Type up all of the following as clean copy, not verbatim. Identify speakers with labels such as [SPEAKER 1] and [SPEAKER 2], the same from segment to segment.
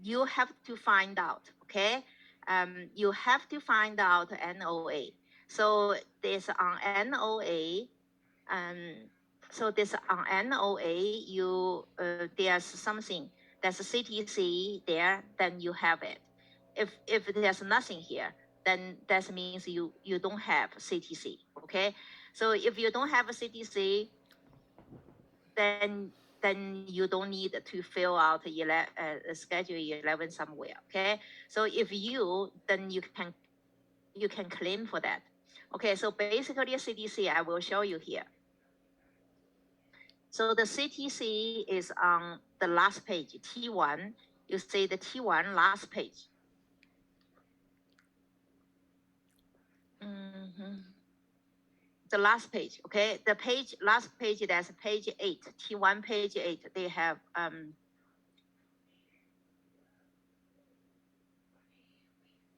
[SPEAKER 1] you have to find out, okay? You have to find out NOA. So this on NOA, so this on NOA, you there's something that's CTC there, then you have it. If there's nothing here, then that means you don't have CTC, okay? So if you don't have a CTC, then you don't need to fill out schedule 11 somewhere, okay? So if you, then you can claim for that. Okay, so basically CTC, I will show you here. So the CTC is on the last page, T1. You see the T1 last page. The last page, okay? The page, last page, that's page 8, T1 page 8. They have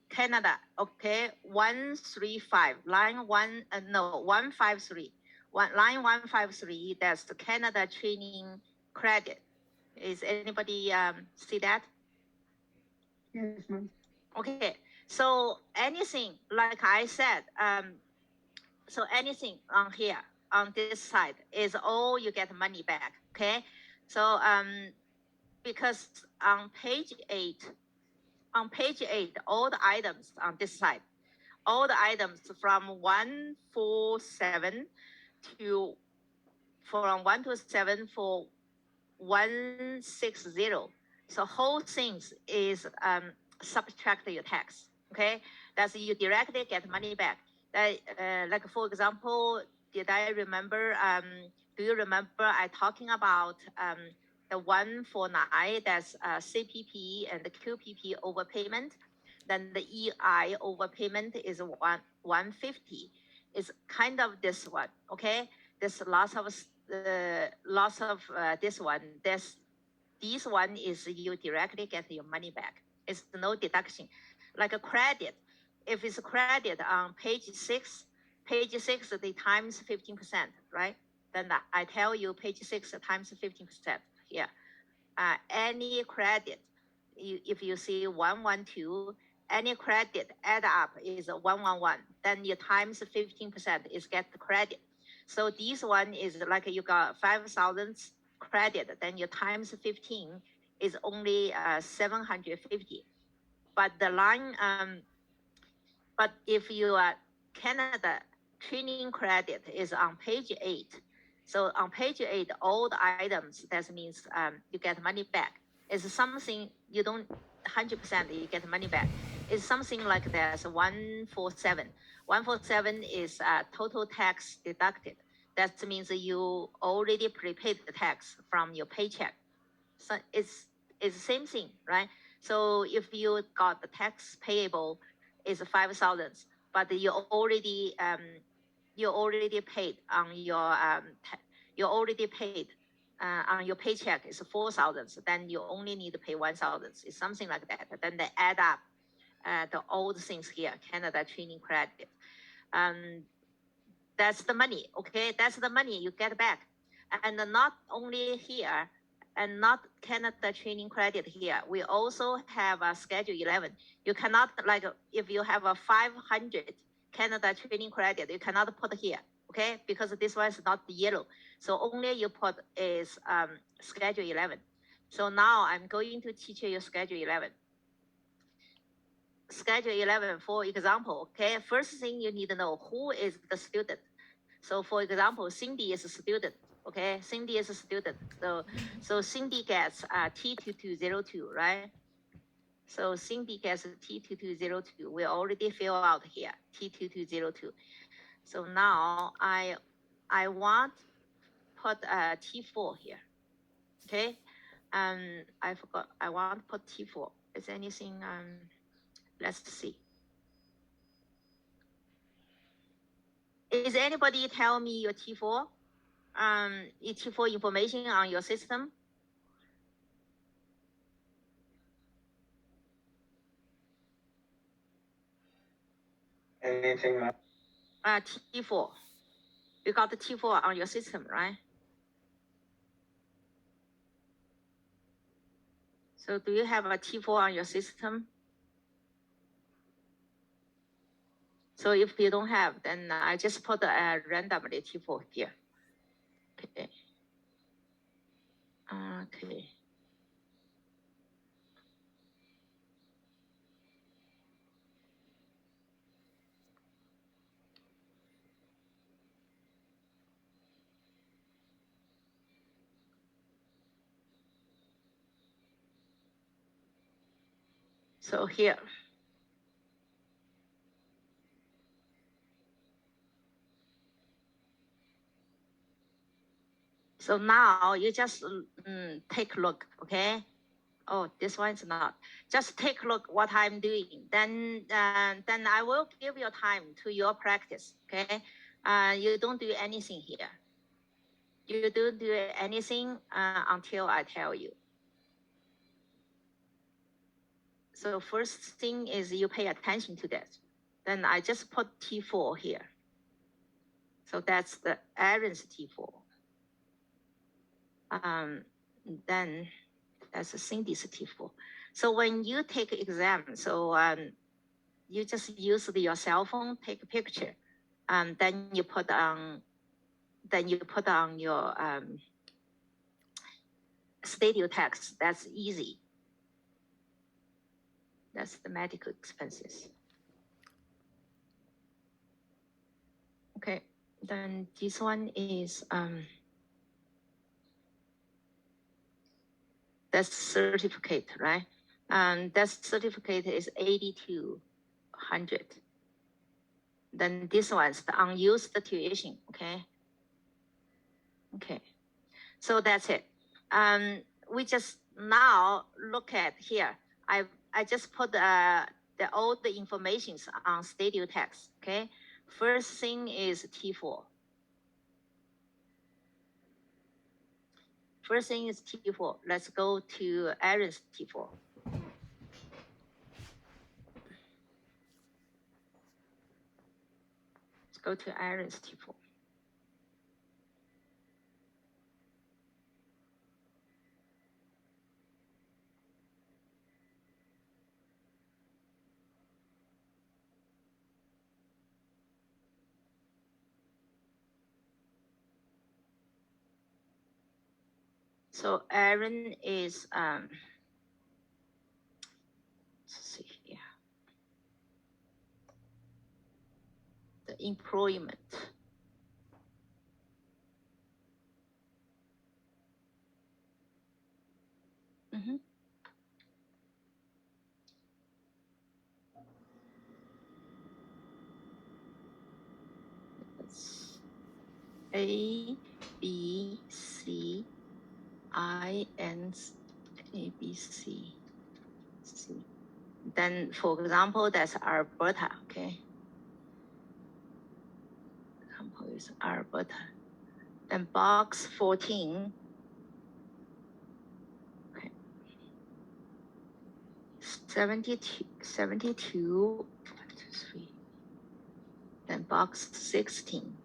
[SPEAKER 1] Canada, okay, 135, line 153. Line 153, that's the Canada training credit. Is anybody see that?
[SPEAKER 2] Yes, ma'am.
[SPEAKER 1] Okay, so anything, like I said, so anything on here, on this side, is all you get money back, okay? So because on page 8, all the items on this side, all the items from 147 to, from 1 to 7 for 160. So whole things is subtract your tax, okay? That's you directly get money back. Like for example, did I remember, do you remember I talking about the 149, that's CPP and the QPP overpayment? Then the EI overpayment is 150. It's kind of this one, okay? There's lots of this one. This one is you directly get your money back. It's no deduction. Like a credit, if it's a credit on page 6, they times 15%, right? Then I tell you page 6 times 15% here. Any credit, if you see 112, any credit add up is 111. Then you times 15% is get the credit. So this one is like you got 5,000 credit, then your times 15 is only 750. But the line, but if you are Canada training credit is on page 8. So on page 8, all the items, that means you get money back. It's something you don't 100% you get money back. It's something like this 147. 147 is total tax deducted. That means you already prepaid the tax from your paycheck. So it's the same thing, right? So if you got the tax payable is 5,000, but you already paid on your you already paid on your paycheck is 4,000. Then you only need to pay 1,000. It's something like that. Then they add up the old things here, Canada training credit. That's the money, okay? That's the money you get back. And not only here, and not Canada training credit here, we also have a Schedule 11. You cannot, like, if you have a 500 Canada training credit, you cannot put here, okay? Because this one is not yellow. So only you put is Schedule 11. So now I'm going to teach you Schedule 11. Schedule 11, for example, okay? First thing you need to know, who is the student? So for example, Cindy is a student, okay? Cindy is a student. So Cindy gets T2202, right? So Cindy gets T2202. We already fill out here, T2202. So now I want put T4 here, okay? I forgot, I want to put T4. Is anything, let's see. Is anybody tell me your T4? Your T4 information on your system?
[SPEAKER 2] Anything, ma'am?
[SPEAKER 1] T4. You got the T4 on your system, right? So do you have a T4 on your system? So if you don't have, then I just put randomly T4 here. Okay. Okay. So here. So now you just take a look, okay? Oh, this one's not. Just take a look what I'm doing. Then I will give you time to your practice, okay? You don't do anything here. You don't do anything until I tell you. So first thing is you pay attention to that. Then I just put T4 here. So that's the Aaron's T4. Then that's Cindy's T4. So when you take exam, so you just use your cell phone, take a picture, then you put on your studio text. That's easy. That's the medical expenses. Okay, then this one is that's certificate, right? That certificate is 8,200. Then this one's the unused tuition, okay? Okay, so that's it. We just now look at here. I just put all the informations on Studio Text, okay? First thing is T4. First thing is T4. Let's go to Aaron's T4. Let's go to Aaron's T4. So Aaron is let's see here. The employment. Mm-hmm. It's A, B, C, I, N, A, B, C, C. Then, for example, that's Alberta, okay? Example is Alberta. Then box 14. Okay. 72, 3. Then box 16.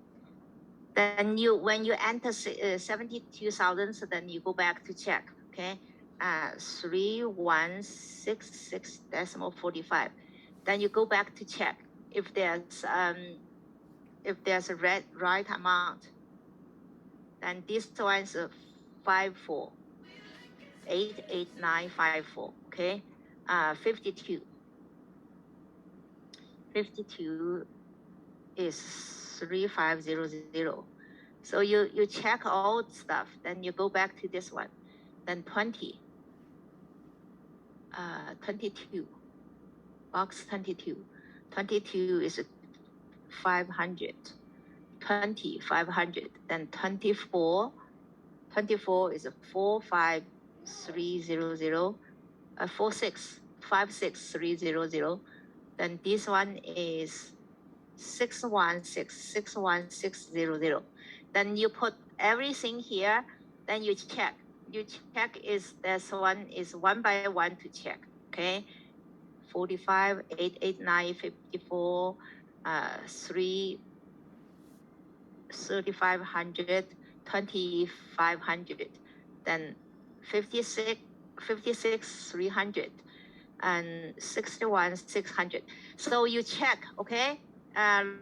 [SPEAKER 1] Then when you enter 72,000, so then you go back to check, okay? 3166.45. Then you go back to check if there's a right amount. Then this one's 54,88954, okay? 52. 52 is 3500. So you check all stuff, then you go back to this one. Then 20, 22, box 22. 22 is 500, 20, 500. Then 24 is 45300, 56300. Then this one is 616,61600. Then you put everything here, then you check. You check is this one is one by one to check, okay? 45, 889, 54, 3,500, 2,500. Then 56, 56,300 and 61,600. So you check, okay?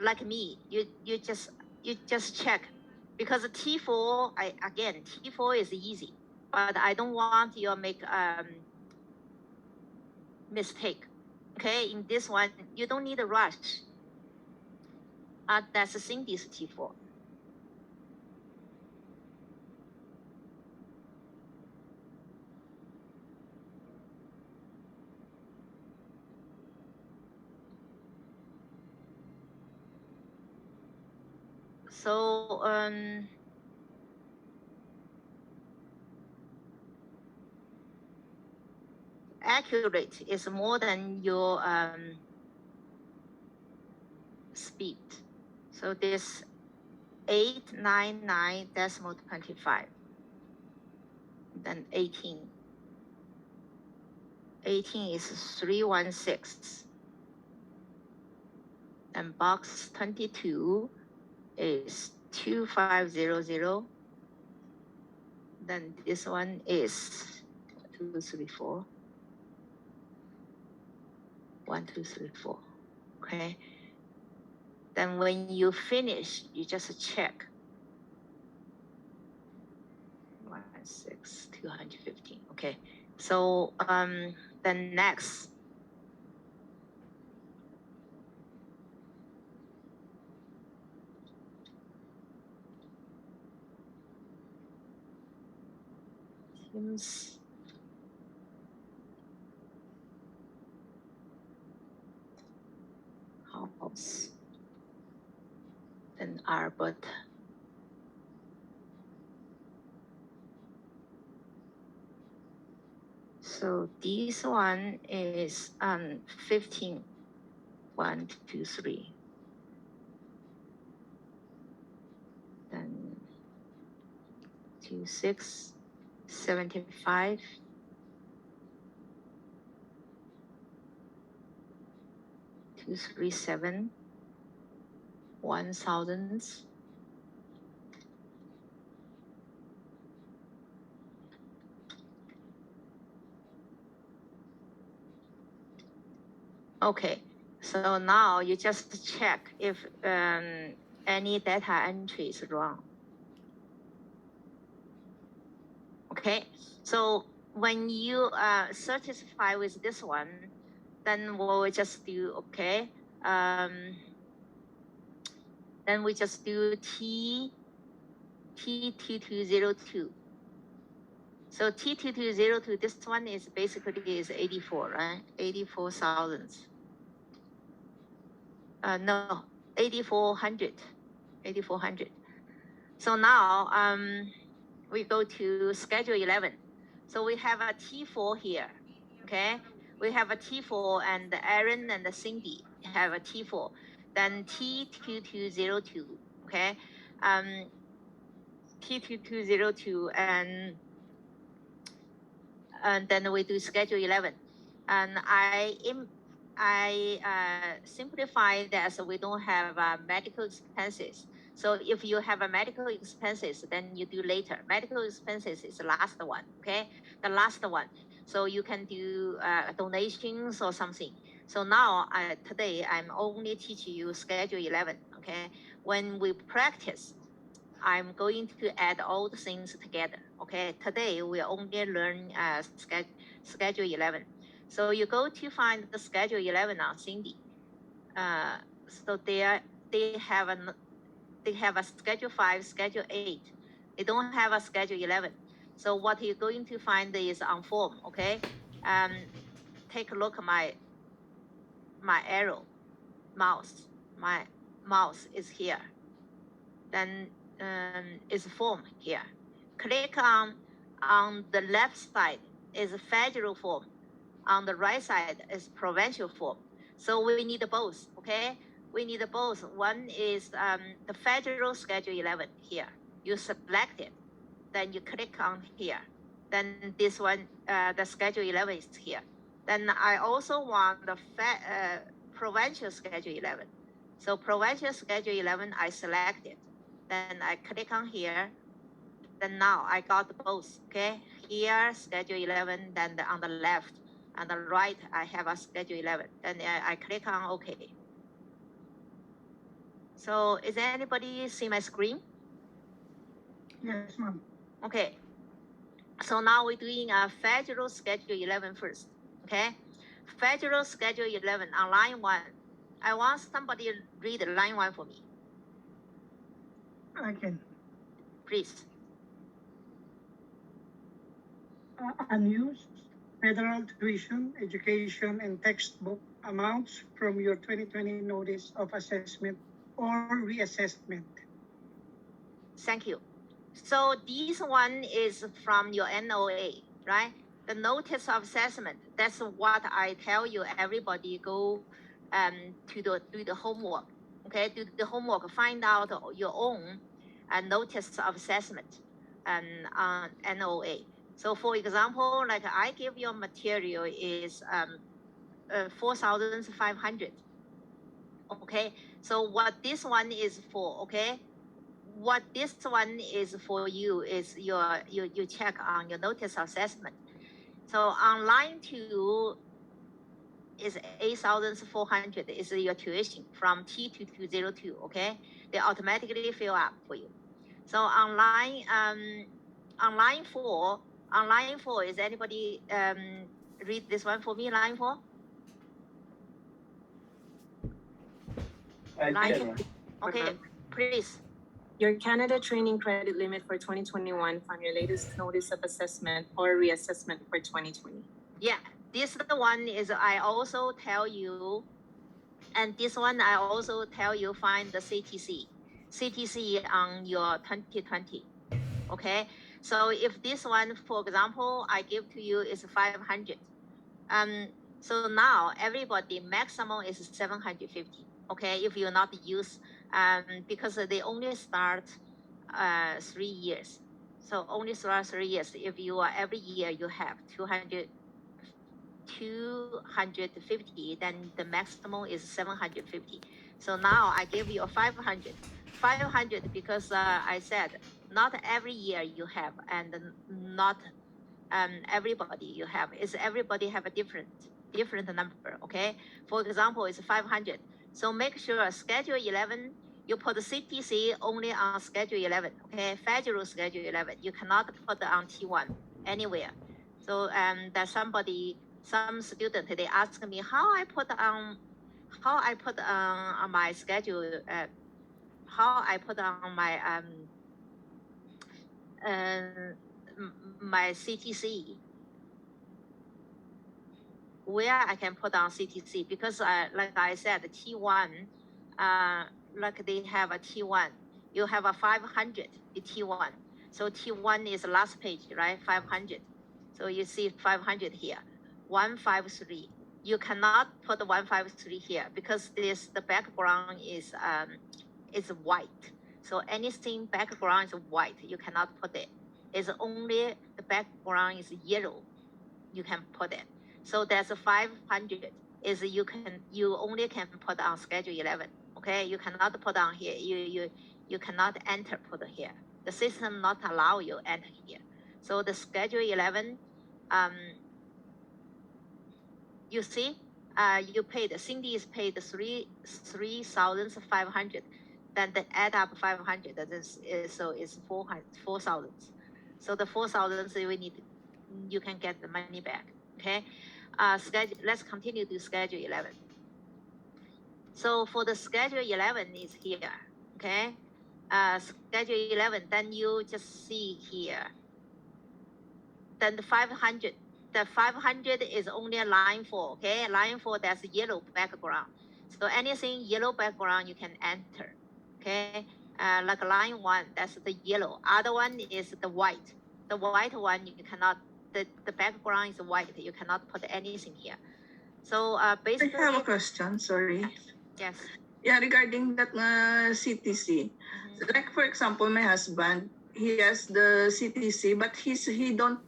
[SPEAKER 1] Like me, you just check, because T4, T4 is easy, but I don't want you to make mistake. Okay, in this one, you don't need a rush. That's Cindy's T4. So accurate is more than your speed. So this 899.25, then 18. 18 is 316. And box 22 is 2500. Then this one is 234. 1, 2, 3, 4. Okay. Then when you finish, you just check. 16,215. Okay. So then next. Teams. House. Then Albert. So this one is 15. 1, 2, 3. Then 2, 6, 75. 2, 3, 7. 1,000. Okay, so now you just check if any data entry is wrong. Okay, so when you satisfy with this one, then we'll just do, okay, then we just do T2202. So T2202, this one is basically is 84, right? 84,000. No, 8,400. 8,400. So now we go to schedule 11. So we have a T4 here, okay? We have a T4, and Aaron and Cindy have a T4. Then T2202, okay? T2202, and then we do schedule 11. And I simplify that so we don't have medical expenses. So if you have a medical expenses, then you do later. Medical expenses is the last one, okay? The last one. So you can do donations or something. So now, today, I'm only teaching you schedule 11, okay? When we practice, I'm going to add all the things together, okay? Today, we only learn schedule 11. So you go to find the schedule 11 on Cindy. So they have a schedule 5, schedule 8. They don't have a schedule 11. So what you're going to find is on form, okay? Take a look at my arrow mouse. My mouse is here. Then is form here. Click on the left side is federal form. On the right side is provincial form. So we need both, okay? We need both. One is the federal schedule 11 here. You select it, then you click on here. Then this one, the schedule 11 is here. Then I also want the provincial schedule 11. So provincial schedule 11, I select it. Then I click on here. Then now I got both, okay? Here, schedule 11, then on the left and the right, I have a schedule 11. Then I click on OK. So is anybody see my screen?
[SPEAKER 2] Yes, ma'am.
[SPEAKER 1] Okay. So now we're doing a federal schedule 11 first, okay? Federal schedule 11 on line 1. I want somebody to read line 1 for me,
[SPEAKER 2] I can.
[SPEAKER 1] please.
[SPEAKER 2] Unused federal tuition, education, and textbook amounts from your 2020 notice of assessment or reassessment.
[SPEAKER 1] Thank you. So this one is from your NOA, right? The notice of assessment. That's what I tell you. Everybody go to do the homework. Okay, do the homework. Find out your own notice of assessment and NOA. So for example, like I give your material is 4,500. Okay, so what this one is for? Okay. What this one is for you is you check on your notice of assessment. So on line 2 is 8,400 is your tuition from T to 202, okay? They automatically fill up for you. So on line 4, is anybody read this one for me, line 4? Line 4. Okay, please.
[SPEAKER 3] Your Canada training credit limit for 2021 from your latest notice of assessment or reassessment for 2020.
[SPEAKER 1] Yeah, this one is I also tell you, and this one I also tell you find the CTC on your 2020. Okay, so if this one, for example, I give to you is 500. So now everybody maximum is 750. Okay, if you not use because they only start 3 years. So only start 3 years. If you are every year you have 250, then the maximum is 750. So now I give you a 500. 500 because I said not every year you have, and not everybody you have. Is everybody have a different number, okay? For example, it's 500. So make sure schedule 11, you put the CTC only on schedule 11, okay? Federal schedule 11. You cannot put on T1 anywhere. So that some student, they ask me how I put on my schedule, how I put on my my CTC, where I can put on CTC, because like I said, T1, like they have a T1, you have a 500 T1. So T1 is the last page, right? 500. So you see 500 here, 153. You cannot put 153 here because the background is white. So anything background is white, you cannot put it. It's only the background is yellow, you can put it. So that's 500 is you only can put on schedule 11. Okay, you cannot put on here. You cannot enter put here. The system not allow you enter here. So the schedule 11, you see, you paid, Cindy is paid 3,500. Then the add up 500. So it's 4,000. So the 4,000 you can get the money back. Okay. Let's continue to schedule 11. So for the schedule 11 is here, okay? Schedule 11, then you just see here. Then the 500 is only a line 4, okay? Line 4, that's yellow background. So anything yellow background you can enter, okay? Like line 1, that's the yellow. Other one is the white. The white one you cannot. The background is white. You cannot put anything here. So basically,
[SPEAKER 4] I have a question. Sorry.
[SPEAKER 1] Yes.
[SPEAKER 4] Yeah, regarding that CTC. So like for example, my husband, he has the CTC, but he don't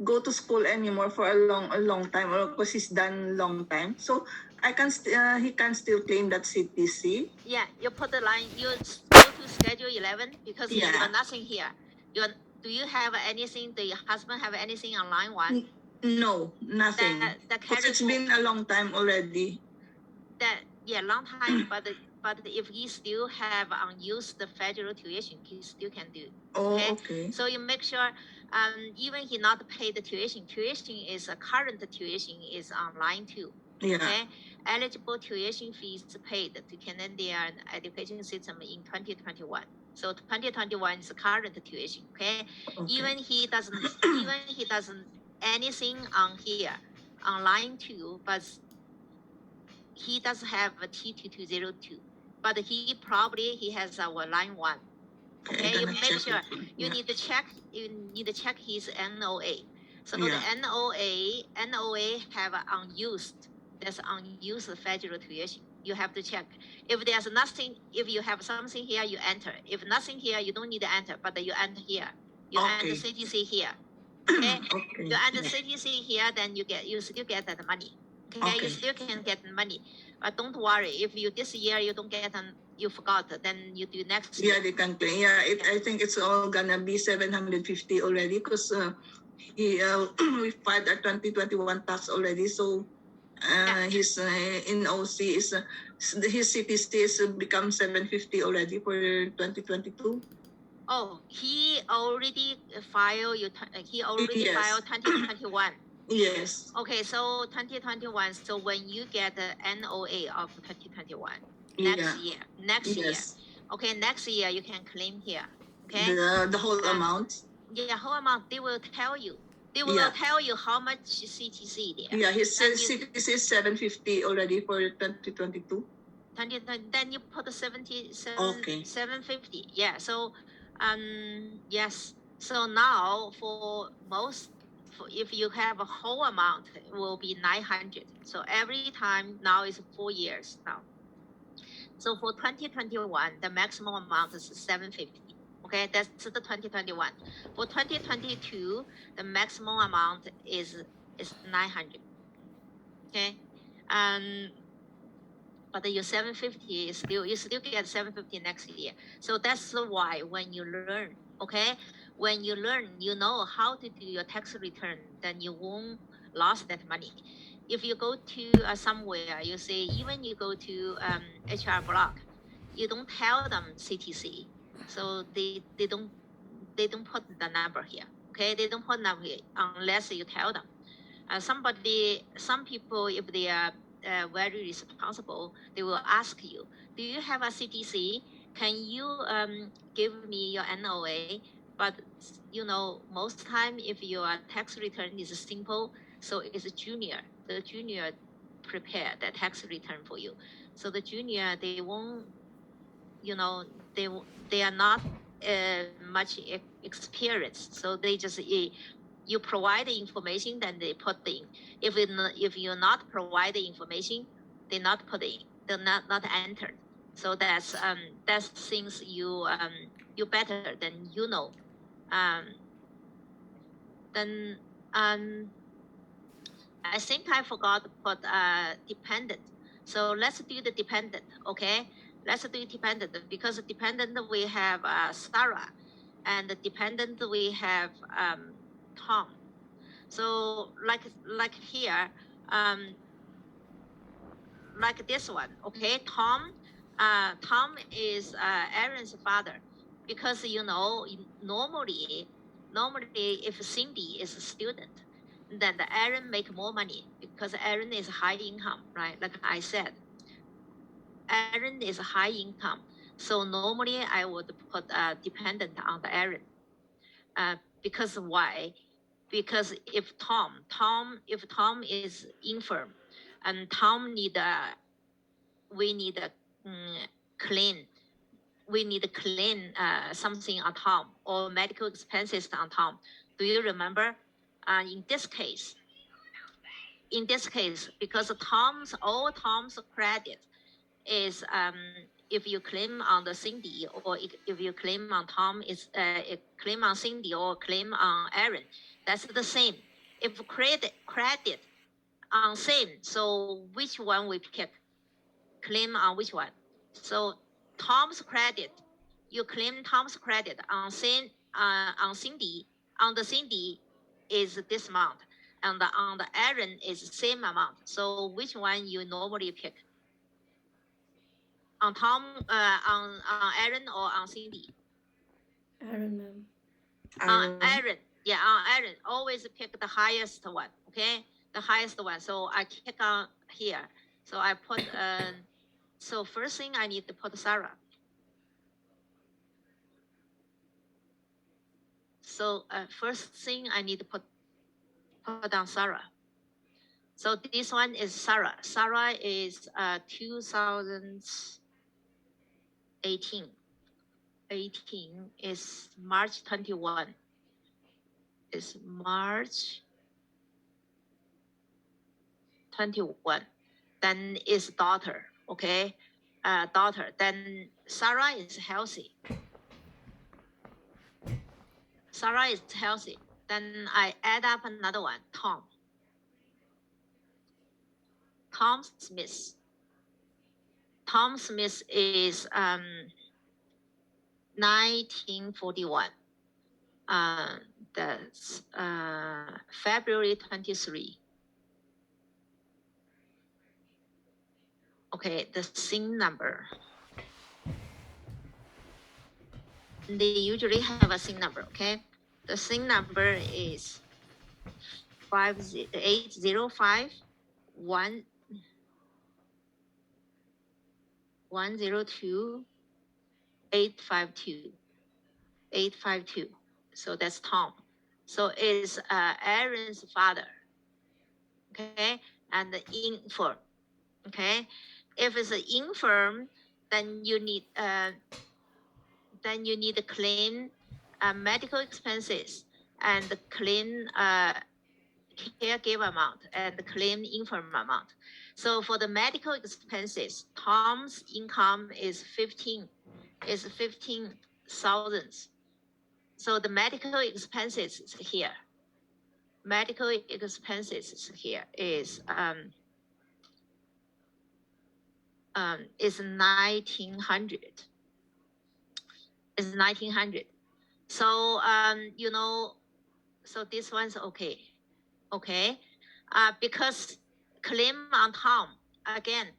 [SPEAKER 4] go to school anymore for a long time, or because he's done long time. So he can still claim that CTC.
[SPEAKER 1] Yeah, you put the line. You go to schedule 11 because you have nothing here. Do you have anything? Do your husband have anything on line one?
[SPEAKER 4] No, nothing.
[SPEAKER 1] The
[SPEAKER 4] Because it's
[SPEAKER 1] carry
[SPEAKER 4] been a long time already.
[SPEAKER 1] that yeah, long time, but if he still have unused federal tuition, he still can do.
[SPEAKER 4] Oh,
[SPEAKER 1] Okay.
[SPEAKER 4] okay.
[SPEAKER 1] So you make sure, even he not pay the tuition. Tuition is a current tuition is online too.
[SPEAKER 4] Yeah.
[SPEAKER 1] Okay. Eligible tuition fees paid to Canadian education system in 2021. So 2021 is current tuition. Okay.
[SPEAKER 4] Okay.
[SPEAKER 1] Even he doesn't anything on here online too, but he does have a T2202, but he has our line one. Okay, you make sure you need to check his NOA. So
[SPEAKER 4] Yeah.
[SPEAKER 1] the NOA have unused. There's unused federal tuition. You have to check. If there's nothing, if you have something here, you enter. If nothing here, you don't need to enter, but you enter here. You enter CTC here. Okay.
[SPEAKER 4] Okay.
[SPEAKER 1] You enter CTC here, then you still get that money. Okay. You still can get money. But don't worry, if you this year you don't get you forgot, then you do next year.
[SPEAKER 4] Yeah, they can claim. Yeah, I think it's all gonna be 750 already because we filed our 2021 tax already. So his in OC is his CTC is become 750 already for 2022.
[SPEAKER 1] Oh, he already filed
[SPEAKER 4] Yes.
[SPEAKER 1] filed 2021.
[SPEAKER 4] Yes.
[SPEAKER 1] Okay, so 2021. So when you get the NOA of 2021 next year, okay, next year you can claim here. Okay,
[SPEAKER 4] the whole amount.
[SPEAKER 1] Yeah, whole amount. They will tell you. They will tell you how much CTC there.
[SPEAKER 4] Yeah, his CTC is 750 already for 2022.
[SPEAKER 1] Then you put 750. Yeah. So, yes. So now if you have a whole amount, it will be 900. So every time now is 4 years now. So for 2021, the maximum amount is 750. Okay, that's the 2021. For 2022, the maximum amount is 900. Okay, but your 750 is you still get 750 next year. So that's why when you learn, okay, when you learn, you know how to do your tax return, then you won't lose that money. If you go to somewhere, you say even you go to HR block, you don't tell them CTC, so they don't put the number here. Okay, they don't put number here unless you tell them. Some people, if they are very responsible, they will ask you, do you have a CTC? Can you give me your NOA? But most time if your tax return is simple, so it's a junior. The junior prepare the tax return for you. So the junior, they won't, they are not much experienced. So they just you provide the information, then they put in. If you not provide the information, they not put in. They're not entered. So that's things you better than you know. Then I think I forgot to put dependent. So let's do the dependent, okay? Let's do dependent because dependent we have Sarah, and the dependent we have Tom. So like here, like this one, okay? Tom is Aaron's father, because normally if Cindy is a student, then the Aaron make more money because Aaron is high income, right? Like I said, Aaron is high income. So normally I would put dependent on the Aaron. Because why? Because if Tom is infirm, and Tom we need to clean something on Tom, or medical expenses on Tom. Do you remember? In this case, because all Tom's credit is if you claim on the Cindy, or if you claim on Tom, is claim on Cindy or claim on Aaron, that's the same. If credit on same, so which one we pick? Claim on which one? So Tom's credit, you claim Tom's credit on same on Cindy, on the Cindy is this amount, and on the Aaron is the same amount. So which one you normally pick? On Tom, on Aaron or on Cindy?
[SPEAKER 5] Aaron, ma'am.
[SPEAKER 1] On Aaron, yeah, on Aaron, always pick the highest one, okay? The highest one. So I click on here. So I put, so first thing I need to put Sarah. So first thing I need to put down Sarah. So this one is Sarah. Sarah is 2018. 18 is March 21. Is March 21. Then is daughter, okay? Daughter. Then Sarah is healthy. Sarah is healthy. Then I add up another one, Tom. Tom Smith. Tom Smith is 1941. That's February 23. Okay, the SIN number. They usually have a SIN number, okay? The SIN number is 805 102 852. 852. So that's Tom. So it's Aaron's father. Okay, and the infirm. Okay, if it's an infirm, then you need to claim medical expenses and claim caregiver amount and claim infirm amount. So for the medical expenses, Tom's income is 15,000. So the medical expenses is here. Medical expenses here is 1900. Is 1900. So you know, so this one's okay. Okay, because claim on Tom again.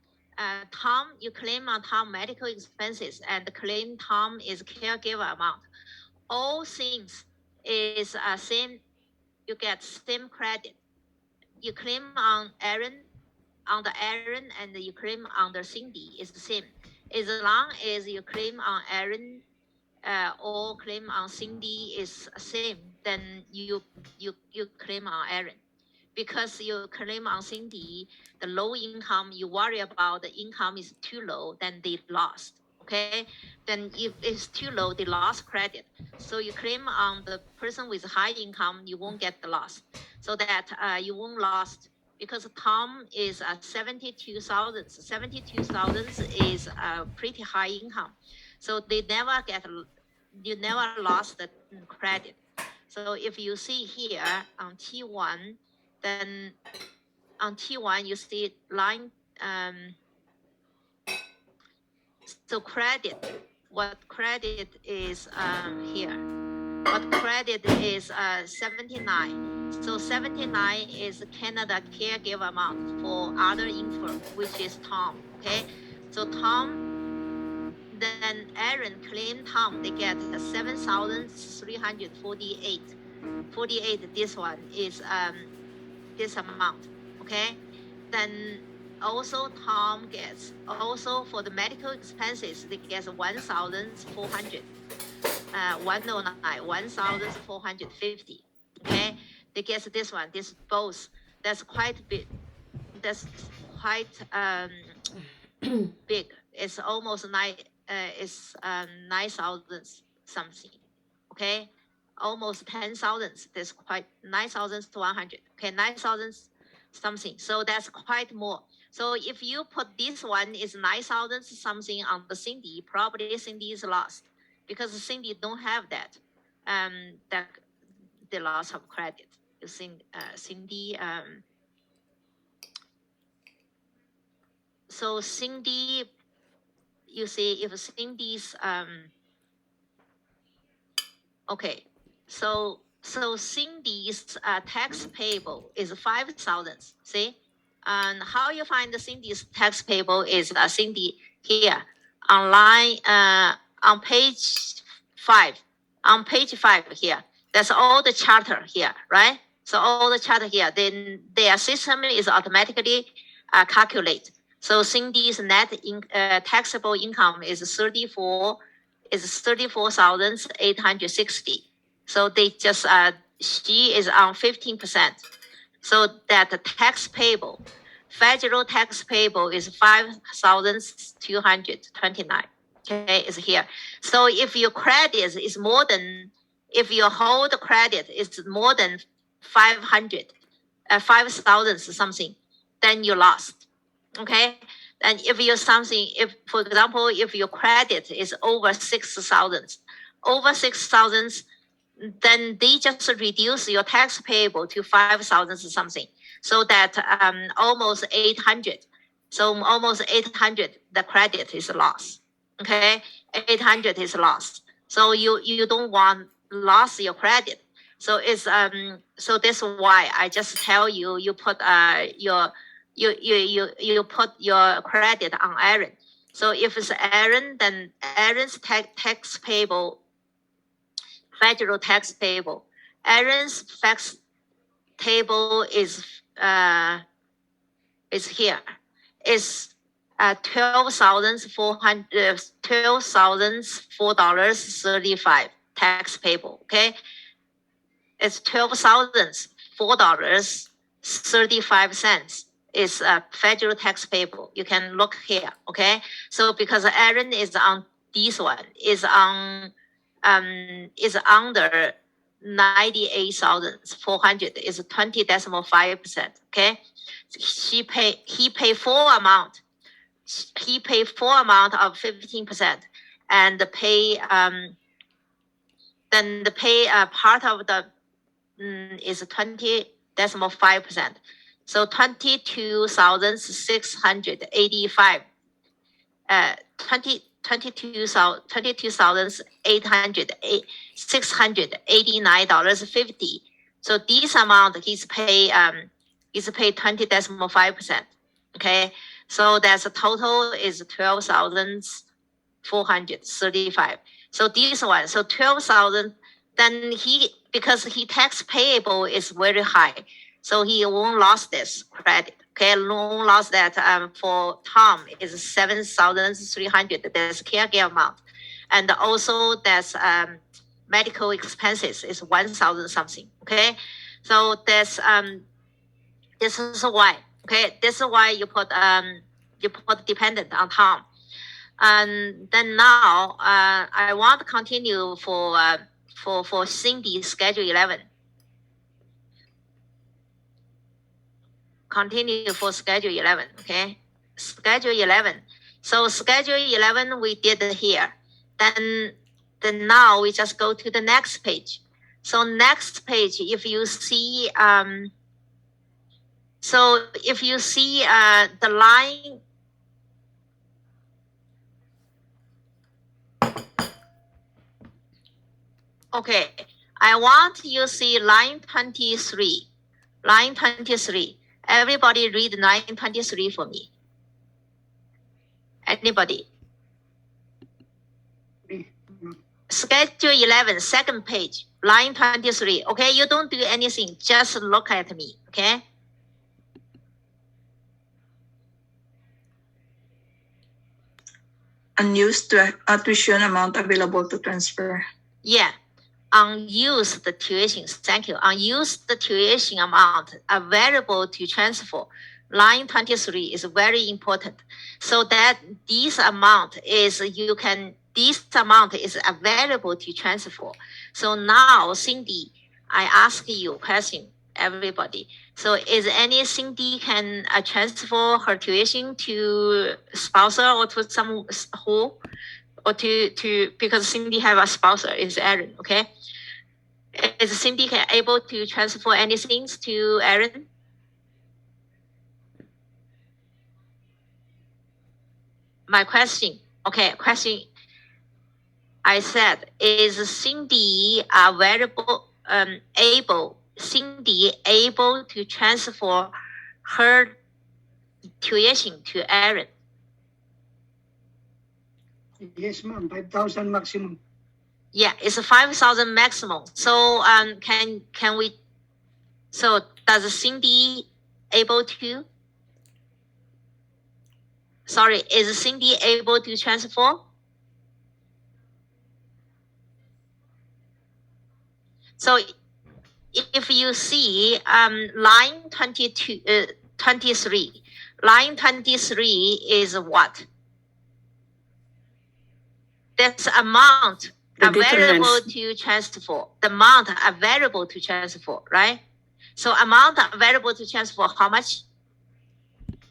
[SPEAKER 1] Tom, you claim on Tom medical expenses and claim Tom is caregiver amount. All things is same. You get same credit. You claim on Aaron, and you claim on the Cindy is the same. As long as you claim on Aaron or claim on Cindy is same, then you claim on Aaron. Because you claim on Cindy, the low income, you worry about the income is too low, then they lost. Okay, then if it's too low, they lost credit. So you claim on the person with high income, you won't get the loss. So that you won't lost because Tom is 72,000. 72,000 is a pretty high income. So they never you never lost the credit. So if you see here on T1, then on T1 you see line, so credit, what credit is here? What credit is 79. So 79 is Canada caregiver amount for other infirm, which is Tom, okay? So Tom, then Aaron claim Tom, they get 7,348. 48, this one is this amount, okay? Then also Tom gets, also for the medical expenses, they get 1,400. 109, 1,450. Okay, they get this one, this both. That's quite big. That's quite big. It's almost 9,000 something. Okay, almost 10,000. That's quite 9,100. Okay, 9,000 something. So that's quite more. So if you put this one is 9,000 something on the Cindy, probably Cindy is lost. Because Cindy don't have that, that the loss of credit. You think Cindy, so Cindy, you see if Cindy's, Okay, so Cindy's tax payable is 5,000. See, and how you find the Cindy's tax payable is Cindy here online on page 5. On page 5 here, that's all the charter here, right? So all the charter here, then their system is automatically calculate. So Cindy's net taxable income is 34,860. So they just she is on 15%. So that the tax payable, federal tax payable is 5,229. Okay, is here. So if your credit is more than, if your whole credit is more than 5,000 something, then you lost. Okay, and if you something, if for example, if your credit is over 6,000, then they just reduce your tax payable to 5,000 something, so that almost 800. So almost 800, the credit is lost. Okay, 800 is lost. So you don't want lost your credit. So it's so that's why I just tell you, you put you put your credit on Aaron. So if it's Aaron, then Aaron's tax payable, federal tax payable. Aaron's tax table is here. It's $12,004.35 tax payable. Okay, it's $12,004.35 is federal tax payable. You can look here. Okay, so because Aaron is on this one, is on is under 98,400, is 20.5%. Okay, he pay full amount. He pay full amount of 15%, and pay then the pay part of the is 20.5%. So 22,685. 22,689.50. So this amount he's pay 20.5%. Okay, so that's a total is 12,435. So this one, so 12,000. Then because he tax payable is very high, so he won't lost this credit. Okay, loan loss that for Tom is 7,300. That's caregiver amount, and also that's medical expenses is 1,000 something. Okay, so that's this is why. Okay, this is why you put dependent on Tom. And then now I want to continue for Cindy schedule 11. Continue for schedule 11. Okay, schedule 11. So schedule 11 we did here. Then now we just go to the next page. So next page, if you see so if you see the line. Okay, I want you to see line 23. Line 23. Everybody read line 23 for me. Anybody? Schedule 11, second page, line 23. Okay, you don't do anything, just look at me. Okay.
[SPEAKER 4] Unused tuition amount available to transfer.
[SPEAKER 1] Yeah. Unused tuition, thank you. Unused tuition amount available to transfer. Line 23 is very important. So that this amount is available to transfer. So now, Cindy, I ask you a question, everybody. So is any Cindy can transfer her tuition to sponsor or to some who? Or to because Cindy have a sponsor is Aaron. Okay, is Cindy able to transfer anything to Aaron? My question. Okay, question. I said, is Cindy Cindy able to transfer her tuition to Aaron?
[SPEAKER 2] Yes, ma'am. 5,000 maximum.
[SPEAKER 1] Yeah, it's a 5,000 maximum. So can we? So does Cindy able to? Sorry, is Cindy able to transfer? So if you see line 23, line 23 is what? That's amount
[SPEAKER 6] The
[SPEAKER 1] available
[SPEAKER 6] difference.
[SPEAKER 1] to transfer. The amount available to transfer, right? So amount available to transfer, how much?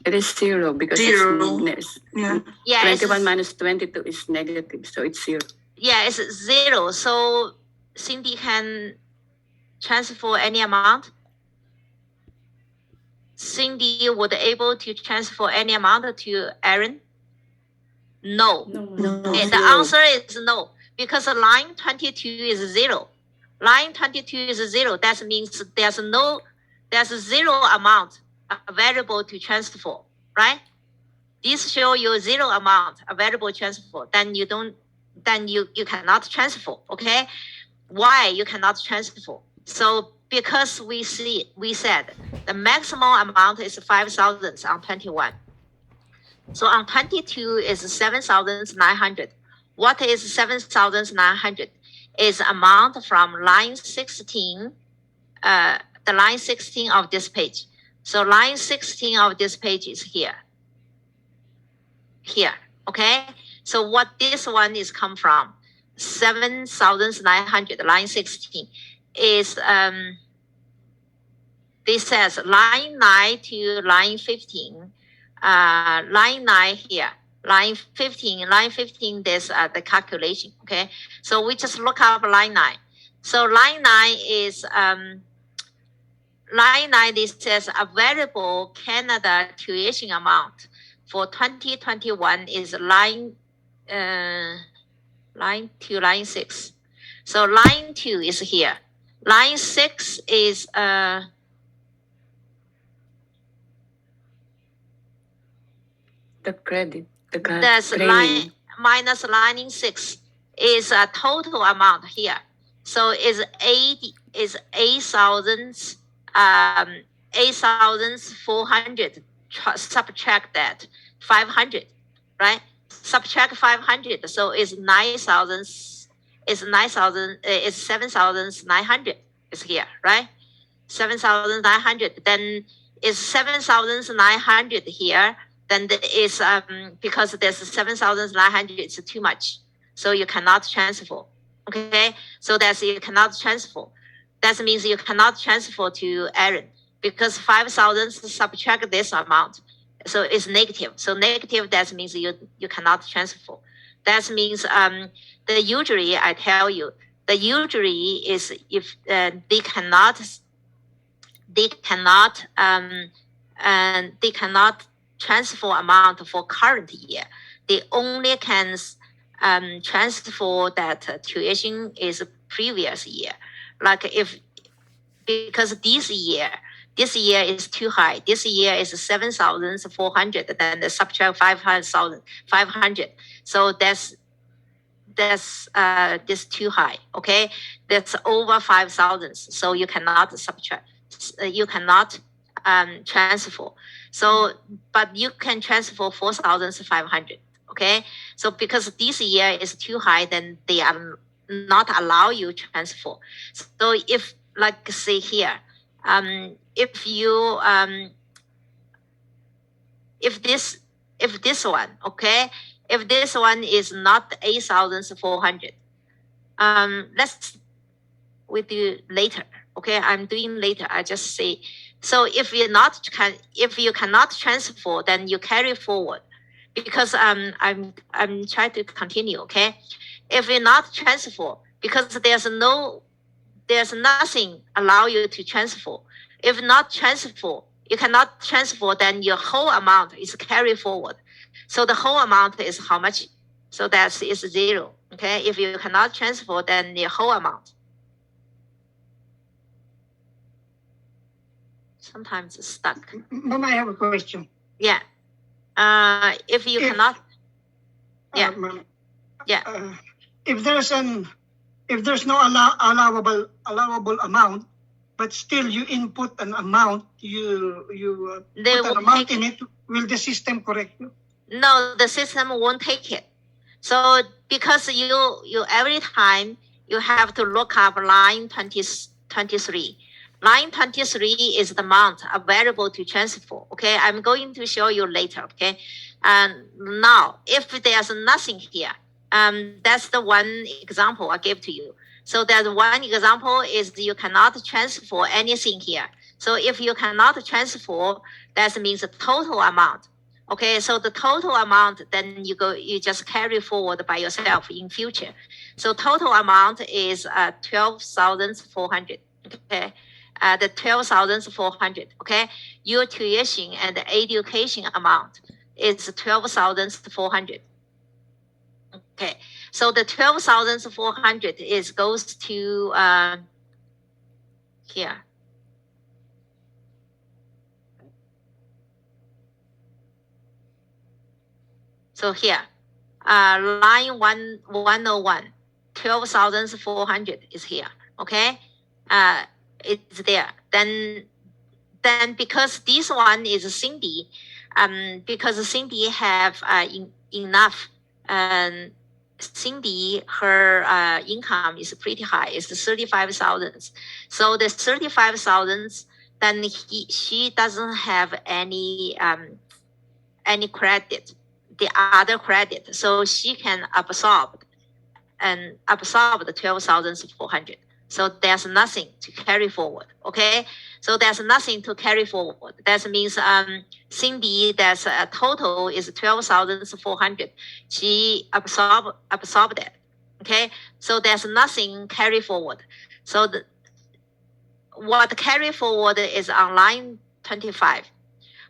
[SPEAKER 6] It is 0 because
[SPEAKER 4] Zero.
[SPEAKER 6] it's
[SPEAKER 4] Yeah.
[SPEAKER 1] Yeah,
[SPEAKER 6] 21 minus 22 is negative, so it's 0.
[SPEAKER 1] Yeah, it's 0. So Cindy can transfer any amount. Cindy would able to transfer any amount to Aaron? No.
[SPEAKER 5] No, ma'am.
[SPEAKER 4] No.
[SPEAKER 1] Okay, the
[SPEAKER 6] Zero.
[SPEAKER 1] answer is no, because line 22 is 0. Line 22 is 0. That means there's 0 amount available to transfer, right? This show you 0 amount available transfer. Then you cannot transfer. Okay, why you cannot transfer? So because we said the maximum amount is 5,000 on 21. So on 22 is 7,900. What is 7,900? Is amount from line 16, the line 16 of this page. So line 16 of this page is here. Here, okay? So what this one is come from? 7,900, line 16 is this says line 9 to line 15. Line 9 here, line 15, there's the calculation, okay? So we just look up line 9. So line 9 is, line 9, this says available Canada tuition amount for 2021 is line 2, line 6. So line 2 is here. Line 6 is,
[SPEAKER 6] The credit.
[SPEAKER 1] that's
[SPEAKER 6] training.
[SPEAKER 1] line minus line 6 is a total amount here. So is 8,000 8,400. Subtract that 500, right? Subtract 500, so it's 9,000. It's 9,000. It's 7,900. Is here, right? 7,900. Then it's 7,900 here. Then it's because there's 7,900, it's too much, so you cannot transfer. Okay, so that's you cannot transfer. That means you cannot transfer to Aaron because 5,000 subtract this amount, so it's negative. So negative, that means you cannot transfer. That means the usually I tell you, the usually is if they cannot transfer amount for current year. They only can transfer that tuition is previous year. Like because this year is too high. This year is 7,400. Then the subtract 500. So that's this too high. Okay, that's over 5,000. So you cannot subtract. You cannot transfer. So, but you can transfer 4,500. Okay, so because this year is too high, then they are not allow you transfer. So if like say here, if you if this one, okay, if this one is not 8,400, let's we do later. Okay, I'm doing later. I just say. So if you cannot transfer, then you carry forward, because I'm trying to continue. Okay, if you not transfer, because there's nothing allow you to transfer. If not transfer, you cannot transfer, then your whole amount is carry forward. So the whole amount is how much? So that is 0. Okay, if you cannot transfer, then the whole amount. Sometimes it's stuck.
[SPEAKER 2] Ma'am, I have a question.
[SPEAKER 1] Yeah. If you
[SPEAKER 2] If-
[SPEAKER 1] cannot, yeah.
[SPEAKER 2] Ma'am,
[SPEAKER 1] Yeah.
[SPEAKER 2] If there's no allowable amount, but still you input an amount, you
[SPEAKER 1] They
[SPEAKER 2] put an
[SPEAKER 1] will
[SPEAKER 2] amount
[SPEAKER 1] take
[SPEAKER 2] in it, will the system correct you?
[SPEAKER 1] No, the system won't take it. So because you every time you have to look up line 23. Line 23 is the amount available to transfer. Okay, I'm going to show you later. Okay, and now if there's nothing here, that's the one example I gave to you. So that one example is you cannot transfer anything here. So if you cannot transfer, that means the total amount. Okay, so the total amount, then you just carry forward by yourself in future. So total amount is 12,400. Okay, the 12,400. Okay, your tuition and the education amount is 12,400. Okay, so the 12,400 goes to here. So here, line 101, 12,400 is here. Okay, it's there. Then because this one is Cindy, because Cindy have enough. Cindy, her income is pretty high. It's 35,000. So the 35,000, then she doesn't have any credit, the other credit, so she can absorb the 12,400. So there's nothing to carry forward. Okay, so there's nothing to carry forward. That means Cindy, that's a total is 12,400. She absorbed it. Okay, so there's nothing carry forward. So what carry forward is on line 25.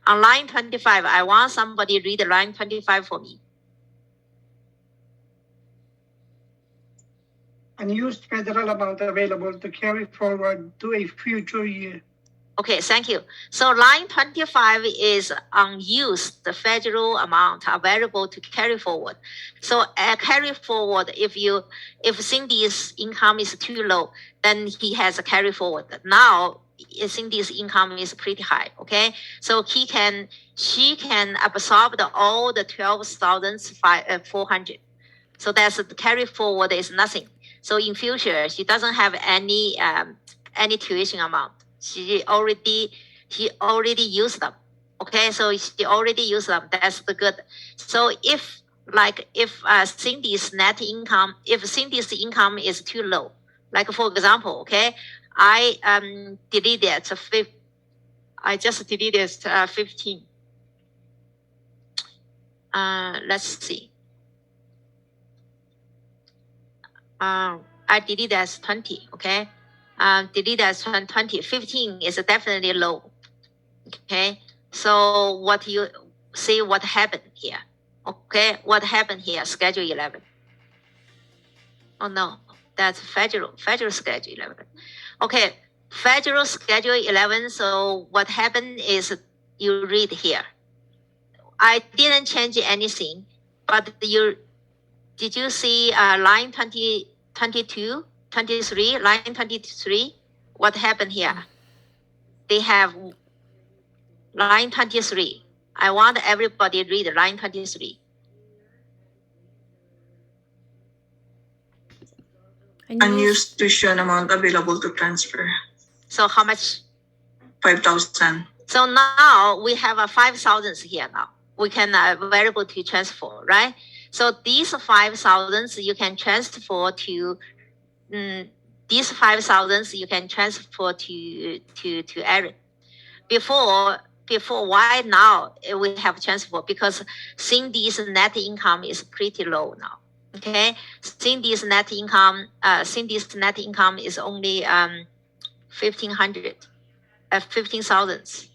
[SPEAKER 1] On line 25, I want somebody read line 25 for me.
[SPEAKER 2] Unused federal amount available to carry forward to a future year.
[SPEAKER 1] Okay, thank you. So line 25 is unused, the federal amount available to carry forward. So carry forward, if Cindy's income is too low, then he has a carry forward. Now Cindy's income is pretty high. Okay, so she can absorb all the 12,400. So that's the carry forward is nothing. So in future, she doesn't have any tuition amount. She already used them. Okay, so she already used them. That's the good. So if Cindy's net income, if Cindy's income is too low, like for example, okay, I just deleted 15. Let's see. I deleted as 20. Okay. Delete as 20. 15 is definitely low. Okay, so what you see what happened here? Okay, what happened here? Schedule 11. Oh no, that's federal schedule 11. Okay, federal schedule 11. So what happened is you read here. I didn't change anything, but did you see line 22? 23, line 23, what happened here? They have line 23. I want everybody read line 23.
[SPEAKER 4] Unused tuition amount available to transfer,
[SPEAKER 1] So how much?
[SPEAKER 4] 5,000.
[SPEAKER 1] So now we have a 5,000 here now. We can available to transfer, right? So these 5,000 you can transfer to these 5,000 you can transfer to Aaron. Before why now we have transfer? Because Cindy's net income is pretty low now. Okay, Cindy's net income is only 1,500, 15,000.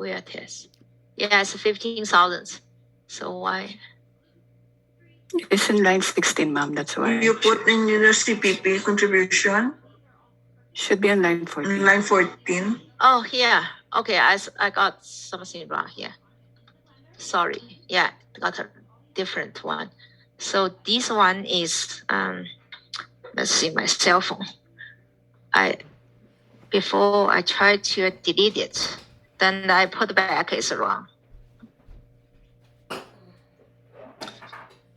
[SPEAKER 1] where it is. Yeah, it's 15,000. So why?
[SPEAKER 6] It's in line 16, ma'am. That's why.
[SPEAKER 4] You put in your CPP contribution
[SPEAKER 6] Should be on line 14.
[SPEAKER 4] in line 14.
[SPEAKER 1] Oh, here. Okay, I got something wrong here. Sorry. Yeah, got a different one. So this one is let's see my cell phone. Before I try to delete it, then I put back is wrong.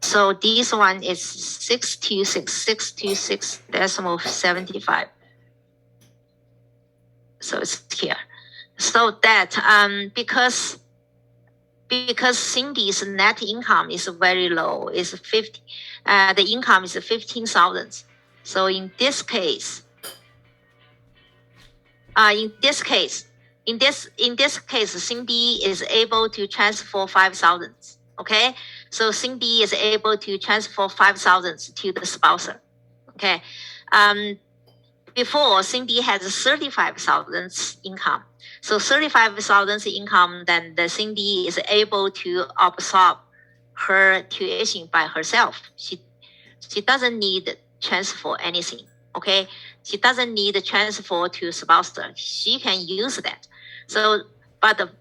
[SPEAKER 1] So this one is 626.75. So it's here. So that because Cindy's net income is very low, is 50. The income is 15,000. So in this case, Cindy is able to transfer 5,000. Okay, so Cindy is able to transfer 5,000 to the spouse. Okay, before Cindy has 35,000 income. So 35,000 income, then the Cindy is able to absorb her tuition by herself. She doesn't need transfer anything. Okay, she doesn't need transfer to spouse. She can use that. So, but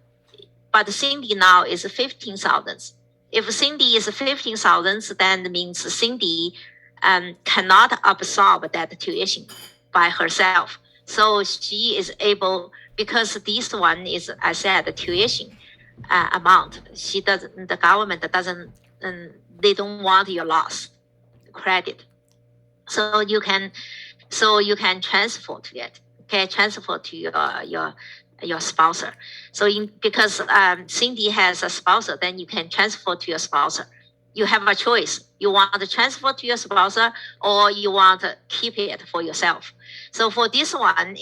[SPEAKER 1] Cindy now is 15,000. If Cindy is 15,000, then it means Cindy cannot absorb that tuition by herself. So she is able, because this one is, I said, the tuition amount. The government doesn't, they don't want your loss credit. So you can transfer to it. Okay, transfer to your spouse. So because Cindy has a spouse, then you can transfer to your spouse. You have a choice. You want to transfer to your spouse, or you want to keep it for yourself. So for this one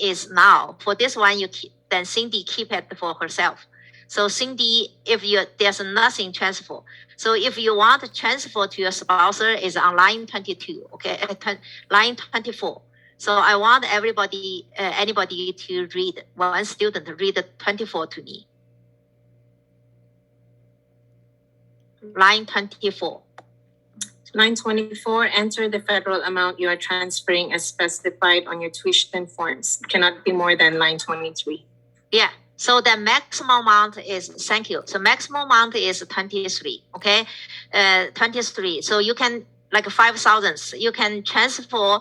[SPEAKER 1] then Cindy keep it for herself. So Cindy, there's nothing transfer. So if you want to transfer to your spouse, is on line 22. Okay, line 24. So I want anybody to read, one student read 24 to me. Line 24.
[SPEAKER 3] Line 24, enter the federal amount you are transferring as specified on your tuition forms. It cannot be more than line 23.
[SPEAKER 1] Yeah. So the maximum amount is, thank you. So maximum amount is 23. Okay. 23. So you can, like 5,000, you can transfer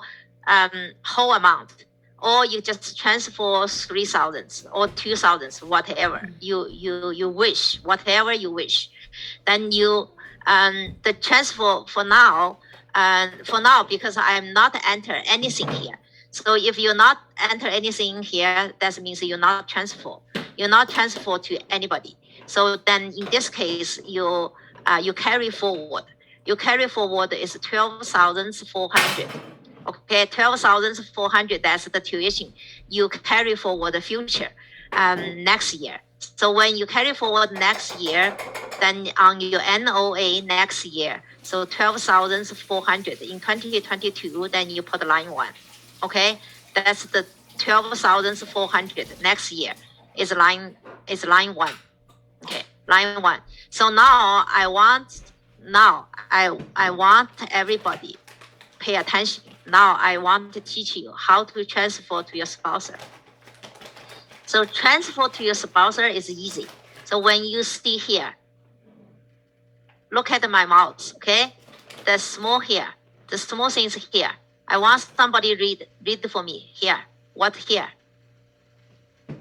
[SPEAKER 1] whole amount, or you just transfer 3,000 or 2,000, whatever you wish, whatever you wish. Then you the transfer for now, because I'm not enter anything here. So if you not enter anything here, that means you're not transfer. You're not transfer to anybody. So then in this case, you carry forward. You carry forward is 12,400. Okay, 12,400. That's the tuition. You carry forward the future next year. So when you carry forward next year, then on your NOA next year, so 12,400 in 2022, then you put line 1. Okay, that's the 12,400 next year is line 1. Okay, line 1. So now I want everybody pay attention. Now I want to teach you how to transfer to your spouse. So transfer to your spouse is easy. So when you see here, look at my mouse, okay? The small here, the small things here. I want somebody read for me here. What here?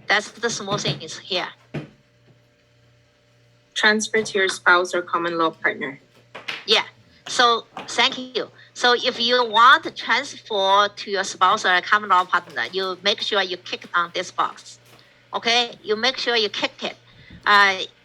[SPEAKER 1] That's the small things here.
[SPEAKER 3] Transfer to your spouse or common law partner.
[SPEAKER 1] Yeah. So thank you. So if you want to transfer to your spouse or common law partner, you make sure you click on this box. Okay, you make sure you kick it.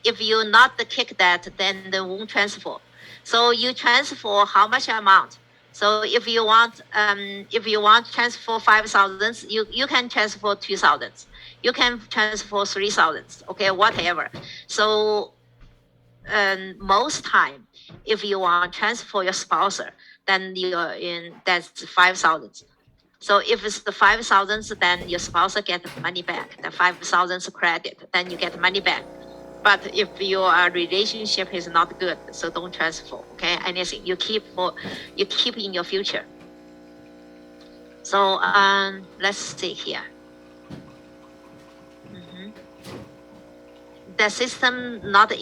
[SPEAKER 1] If you not kick that, then they won't transfer. So you transfer how much amount? So if you want to transfer 5,000, you can transfer 2,000. You can transfer 3,000. Okay, whatever. So most time, if you want to transfer your spouse, then that's 5,000. So if it's the 5,000, then your spouse get money back. The 5,000 credit, then you get money back. But if your relationship is not good, so don't transfer. Okay, anything you keep in your future. So let's see here. The system not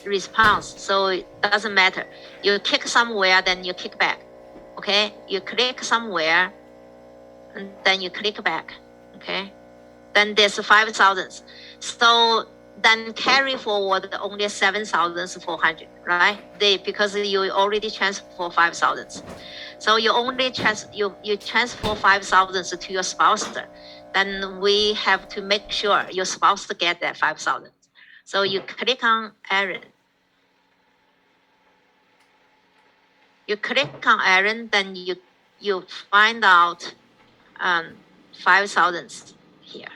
[SPEAKER 1] response, so it doesn't matter. You kick somewhere, then you kick back. Okay, you click somewhere, and then you click back. Okay, then there's 5,000. So then carry forward only 7,400, right? Because you already transfer 5,000. So you only transfer 5,000 to your spouse. Then we have to make sure your spouse get that 5,000. So you click on Aaron. You click on Aaron, then you find out 5,000 here.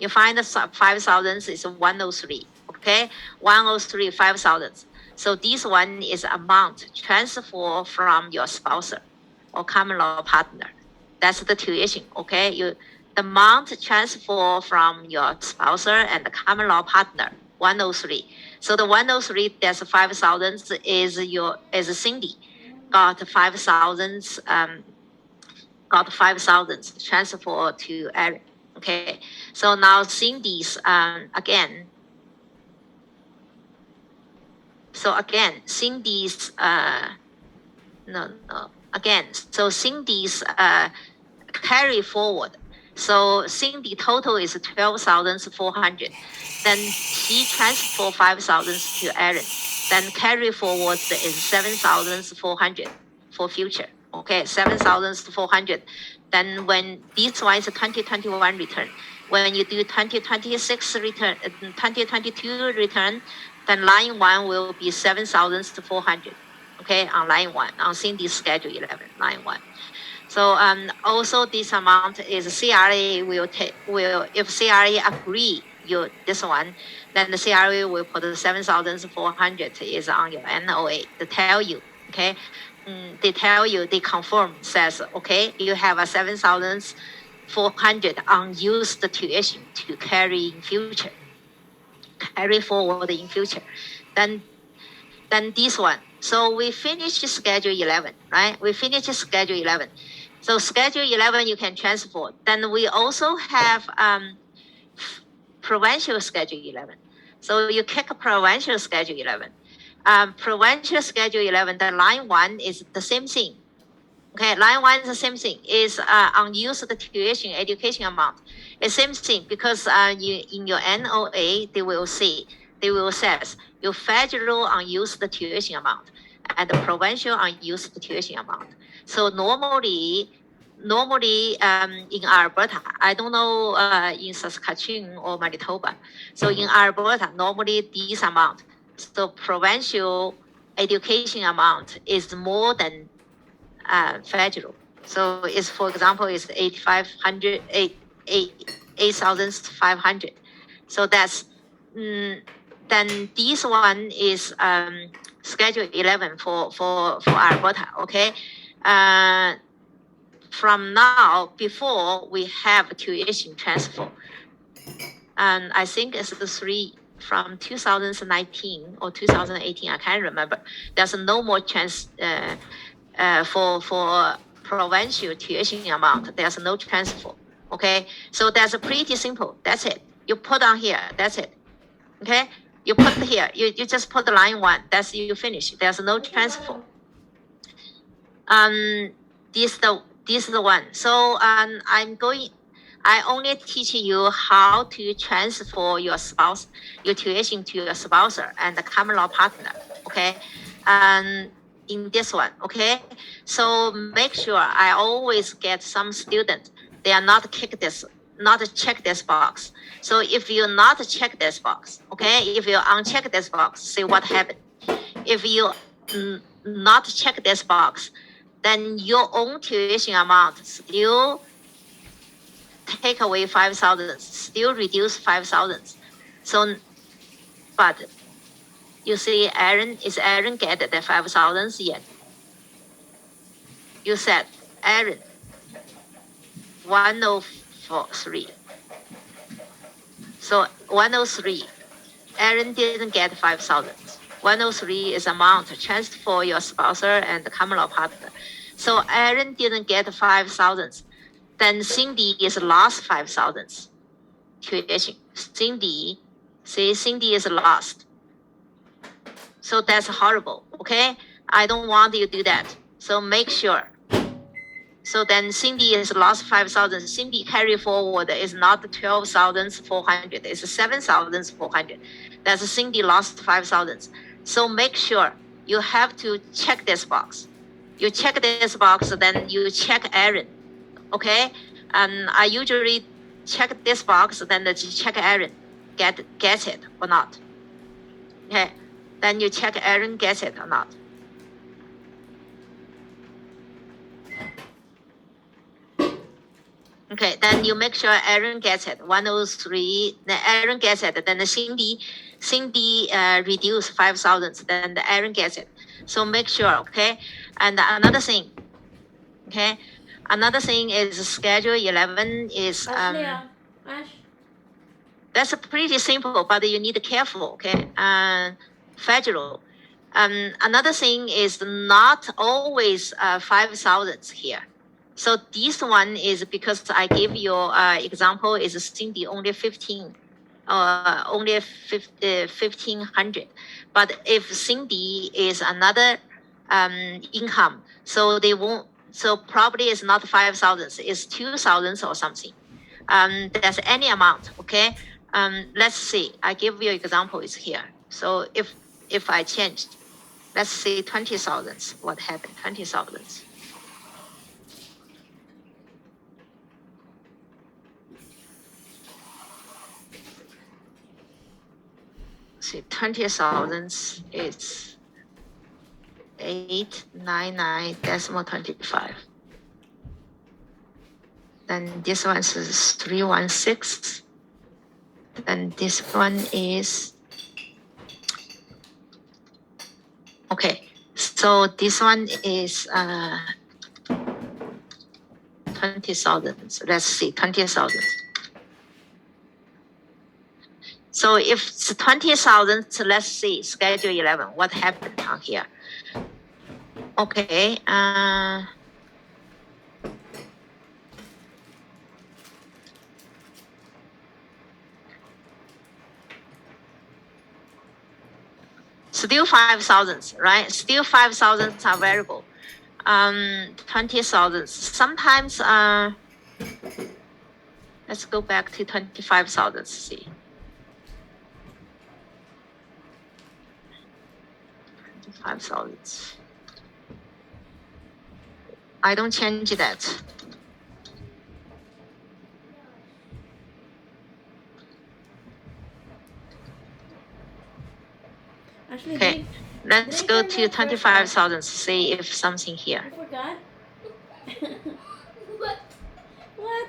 [SPEAKER 1] You find the 5,000 is 103. Okay, 103 5,000. So this one is amount transfer from your spouse or common law partner. That's the tuition. Okay, the amount transfer from your spouse and the common law partner 103. So the 103 that's 5,000 is Cindy got 5,000 transfer to Aaron. Okay, so now Cindy's again. So again, Cindy's So Cindy's carry forward. So Cindy total is 12,400. Then she transfer 5,000 to Aaron. Then carry forward is 7,400 for future. Okay, 7,400. Then when this one is a 2021 return, when you do 2026 return, 2022 return, then line 1 will be 7,400. Okay, on line 1, on Cindy's schedule 11, line 1. So also this amount is CRA will if CRA agree this one, then the CRA will put 7,400 is on your NOA to tell you. Okay, they tell you, they confirm, says okay, you have a 7,400 unused tuition to carry in future, carry forward in future. Then this one. So we finished schedule 11, right? We finished schedule 11. So schedule 11 you can transfer. Then we also have provincial schedule 11. So you kick provincial schedule 11. Provincial schedule 11, the line 1 is the same thing. Okay, line 1 is the same thing. Is unused tuition education amount. It's same thing because in your NOA they will say your federal unused tuition amount and the provincial unused tuition amount. So normally in Alberta, I don't know in Saskatchewan or Manitoba. So in Alberta, normally this amount, so provincial education amount is more than federal. So it's, for example, it's 8,500. So that's then this one is schedule 11 for Alberta. Okay. From now, before we have tuition transfer, and I think it's the 3 from 2019 or 2018. I can't remember. There's no more chance for provincial tuition amount. There's no transfer. Okay, so that's pretty simple. That's it. You put on here. That's it. Okay, you put here. You just put the line 1. That's you finish. There's no transfer. This is the one. So I only teach you how to transfer your tuition to your spouse and the common law partner. Okay, in this one. Okay, so make sure I always get some students. They are not check this box. So if you not check this box, okay, if you uncheck this box, see what happened. If you not check this box, then your own tuition amount still take away 5,000, still reduce 5,000. So, but you see, Aaron get the 5,000 yet? You said Aaron 103. So 103. Aaron didn't get 5,000. 103 is amount transfer for your sponsor and common law partner. So Aaron didn't get 5,000. Then Cindy is lost 5,000. Tuition. Cindy is lost. So that's horrible. Okay, I don't want you to do that. So make sure. So then Cindy is lost 5,000. Cindy carry forward is not 12,400. It's 7,400. That's Cindy lost 5,000. So make sure you have to check this box. You check this box, then you check Aaron. Okay? And I usually check this box, then check Aaron. Gets it or not. Okay. Then you check Aaron gets it or not. Okay, then you make sure Aaron gets it. 103, then Aaron gets it. Then Cindy reduce 5,000. Then Aaron gets it. So make sure, okay? And another thing, okay? Another thing is schedule 11 is
[SPEAKER 5] Ash.
[SPEAKER 1] that's pretty simple, but you need to be careful, okay? Federal. Another thing is not always 5,000 here. So this one is because I gave you example is Cindy only 1,500. But if Cindy is another income, so they won't. So probably it's not 5,000, it's 2,000 or something. That's any amount, okay? Let's see. I give you example is here. So if I changed, let's say 20,000, what happened? 20,000. See, 20,000 is 899.25. Then this one is 316. Then this one is okay. So this one is 20,000. So let's see, 20,000. So if it's 20,000, so let's see, schedule 11, what happened on here? Okay, still 5,000, right? Still 5,000 are variable. 20,000, sometimes, let's go back to 25,000, see. 5,000. I don't change that.
[SPEAKER 5] Actually,
[SPEAKER 1] Okay, let's go to 25,000. See if something here.
[SPEAKER 5] I forgot. What? What?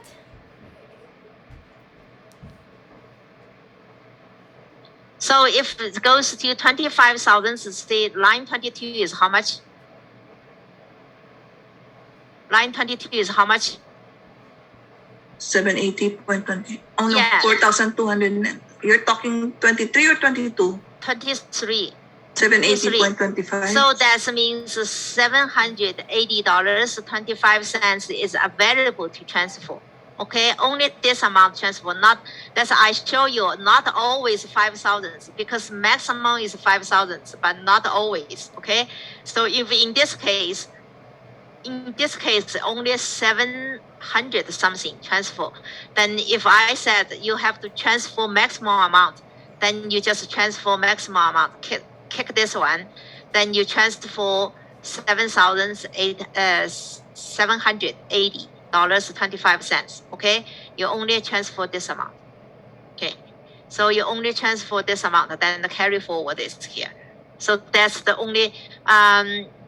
[SPEAKER 1] So if it goes to 25,000, see line 22 is how much? Line 22 is how much?
[SPEAKER 4] 780.20. Oh no,
[SPEAKER 1] Yeah.
[SPEAKER 4] 4,200. You're talking 23 or 22?
[SPEAKER 1] 23.
[SPEAKER 4] 780.25.
[SPEAKER 1] So that means $780.25 is available to transfer. Okay, only this amount transfer, not that's I show you, not always 5,000 because maximum is 5,000, but not always. Okay, so if in this case only 700 something transfer, then if I said you have to transfer maximum amount, then you just transfer maximum amount. Kick this one, then you transfer $780.25. Okay, you only transfer this amount. Okay, so you only transfer this amount, then the carry forward is here. So that's the only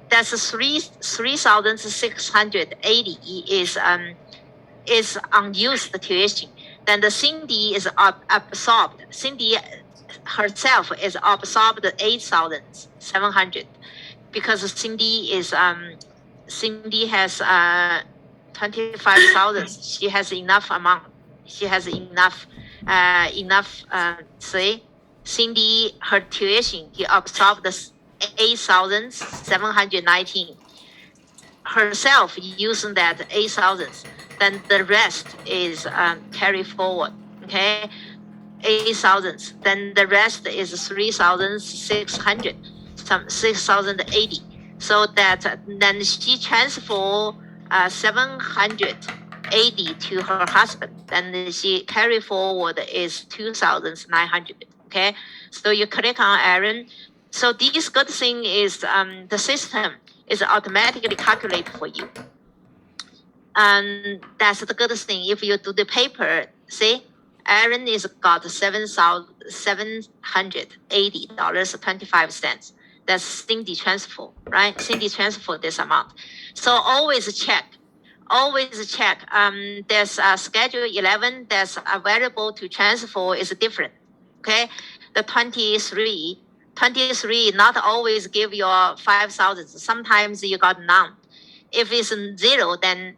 [SPEAKER 1] that's 3,680 is unused tuition. Then the Cindy is absorbed. Cindy herself is absorbed 8,700 because Cindy is Cindy has 25,000. She has enough amount. She has enough see Cindy, her tuition, he absorbed the 8,719 herself using that 8,000. Then the rest is carry forward. Okay, 8,000. Then the rest is 3,600, some 6,080. So that then she transfer 780 to her husband. Then she carry forward is 2,900. Okay, so you click on Aaron. So this good thing is the system is automatically calculate for you. And that's the good thing. If you do the paper, see, Aaron is got $780.25. That's Cindy transfer, right? Cindy transfer this amount. So always check. There's schedule 11 that's available to transfer is different. Okay, the 23 not always give you 5,000. Sometimes you got none. If it's 0, then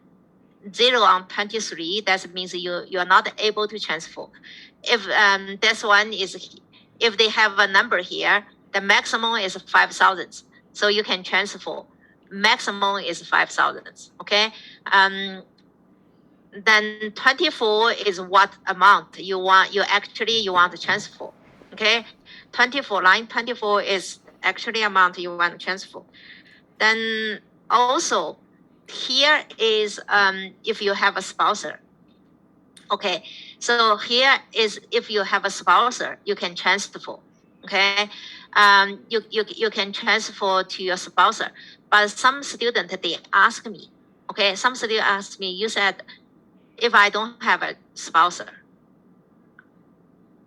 [SPEAKER 1] 0 on 23, that means you're not able to transfer. If this one is, if they have a number here, the maximum is 5,000. So you can transfer. Maximum is 5,000. Okay. Then 24 is what amount you want. You want to transfer. Okay. 24, line 24 is actually amount you want to transfer. Then also here is if you have a spouser. Okay, so here is if you have a spouser, you can transfer. Okay, you can transfer to your spouser. But some student they ask me, okay, some student ask me, you said if I don't have a spouser,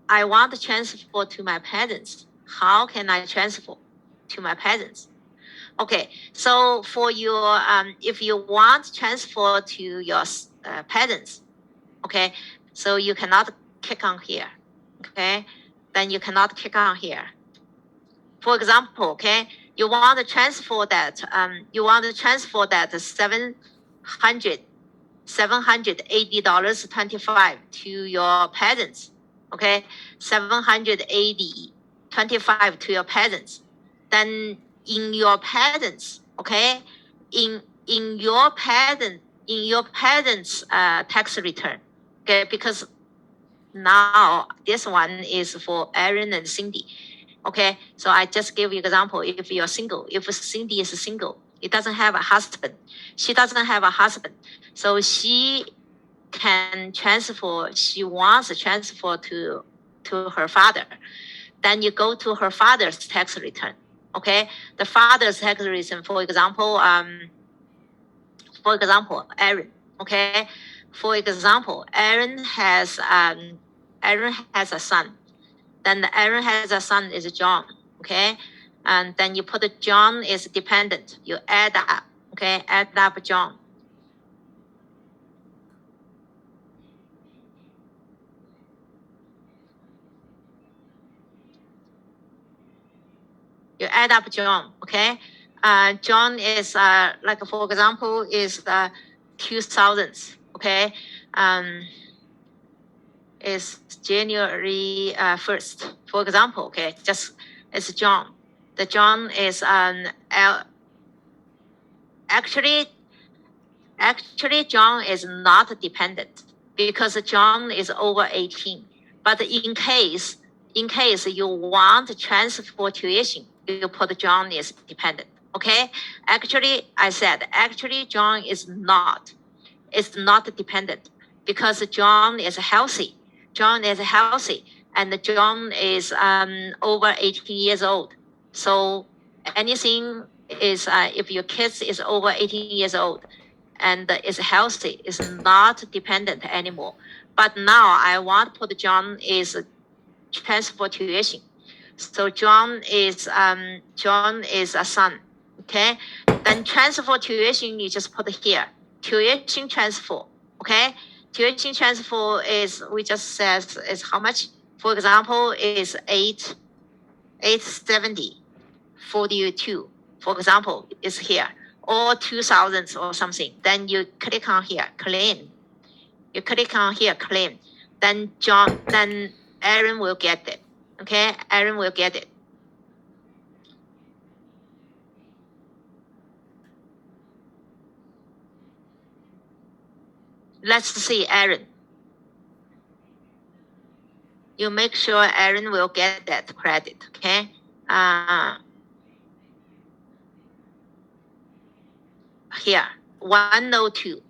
[SPEAKER 1] I want to transfer to my parents. How can I transfer to my parents? Okay, so for your if you want to transfer to your parents, okay, so you cannot click on here. Okay, then you cannot click on here. For example, okay, you want to transfer that $780.25 to your parents. Okay, $780.25 to your parents. Then in your parents, okay, in your parents' tax return, okay, because now this one is for Aaron and Cindy. Okay, so I just give you example. If you're single, if Cindy is single, it doesn't have a husband. She doesn't have a husband, so she can transfer. She wants to transfer to her father. Then you go to her father's tax return. Okay, the father's tax return. For example, Aaron. Okay, for example, Aaron has a son. Then Aaron has a son is John. Okay, and then you put John is dependent. You add up. Okay, add up John. You add up John. Okay, John is like for example is 2,000. Okay, is January 1st. For example, okay, just it's John. The John is actually John is not dependent because John is over 18. But in case you want to transfer tuition, you put John is dependent. Okay, actually I said John is not. It's not dependent because John is healthy. John is healthy, and John is over 18 years old. So anything is if your kids is over 18 years old and is healthy, is not dependent anymore. But now I want to put John is transfer tuition. So John is a son. Okay, then transfer tuition you just put here. Tuition transfer. Okay. Tuition transfer is, we just said, is how much? For example, is 870.42. For example, is here, or 2,000 or something. Then you click on here, claim. You click on here, claim. Then Aaron will get it. Okay, Aaron will get it. Let's see, Aaron. You make sure Aaron will get that credit, okay? Here, 102.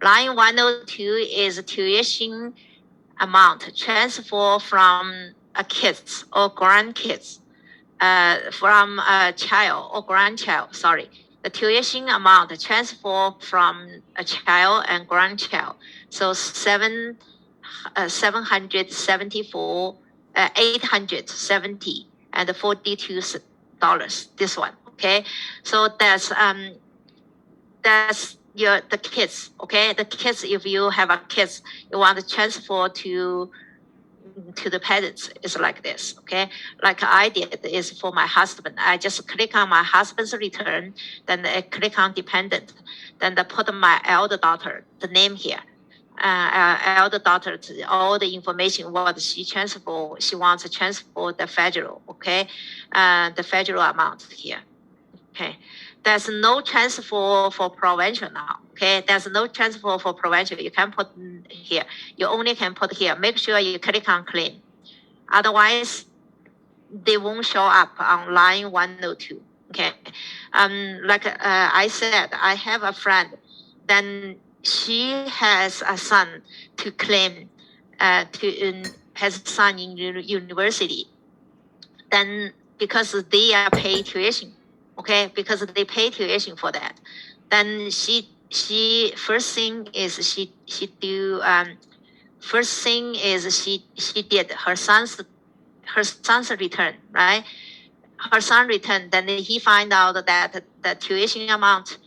[SPEAKER 1] Line 102 is tuition amount transfer from a kids or grandkids, from a child or grandchild, sorry. The tuition amount transfer from a child and grandchild. So 774, 870 and $42. This one, okay? So that's the kids, okay? The kids, if you have a kids, you want to transfer to the parents, is like this, okay? Like I did is for my husband. I just click on my husband's return, then I click on dependent, then I put my elder daughter, the name here. Elder daughter, all the information, what she transfer, she wants to transfer the federal, okay? The federal amount here, okay? There's no transfer for provincial now, okay? There's no transfer for provincial. You can put here. You only can put here. Make sure you click on claim. Otherwise, they won't show up on line 102, okay? Like I said, I have a friend, then she has a son to claim, has a son in university. Then because they are paid tuition, okay, because they pay tuition for that, then she first thing is she did her son's return, right? Her son return, then he find out that the tuition amount,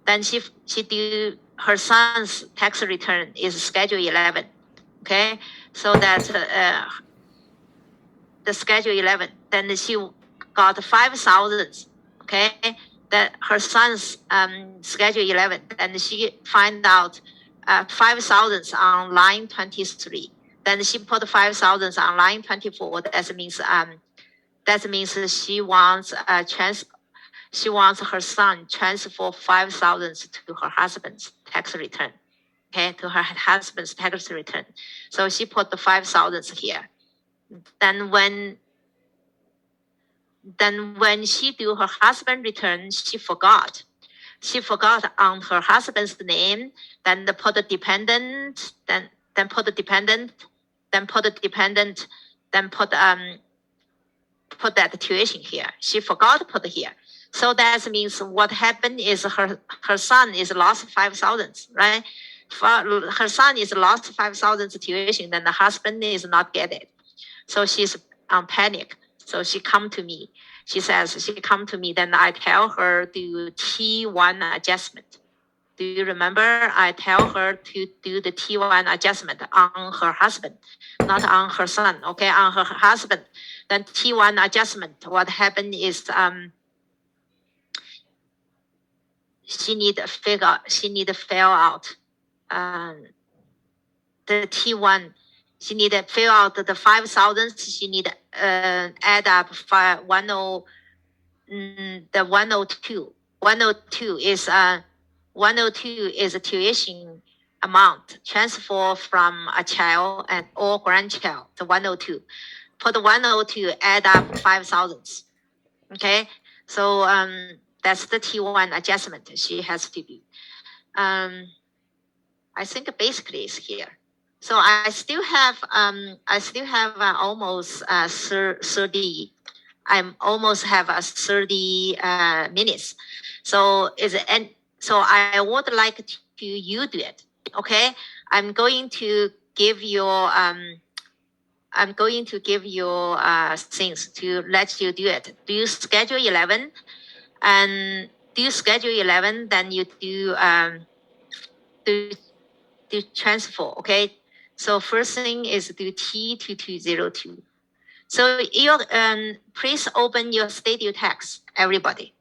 [SPEAKER 1] then she do her son's tax return is Schedule 11, okay? So that the Schedule 11, then she got 5,000, okay? That her son's Schedule 11, and she find out 5,000 on line 23. Then she put 5,000 on line 24. That means she wants she wants her son transfer 5,000 to her husband's tax return, okay? To her husband's tax return. So she put the 5,000 here. Then when she do her husband return, she forgot. She forgot on her husband's name, then put the dependent, then put the dependent, then put the dependent, then put that tuition here. She forgot to put here. So that means what happened is her son is lost 5,000, right? Her son is lost 5,000 tuition, then the husband is not get it. So she's on panic. So she come to me. She says she come to me. Then I tell her do T1 adjustment. Do you remember? I tell her to do the T1 adjustment on her husband, not on her son. Okay, on her husband. Then T1 adjustment. What happened is she need to fill out the T1. She need to fill out the 5,000. She need to add up the 102. 102 is a tuition amount transfer from a child and or grandchild. The 102. Put 102, add up 5,000. Okay, so that's the T1 adjustment she has to do. I think basically it's here. So I still have almost 30. I almost have 30 minutes. So so I would like to you do it. Okay, I'm going to give you things to let you do it. Do you Schedule 11? And do you Schedule 11? Then you do transfer. Okay. So first thing is do T2202. So you please open your Stadio text, everybody.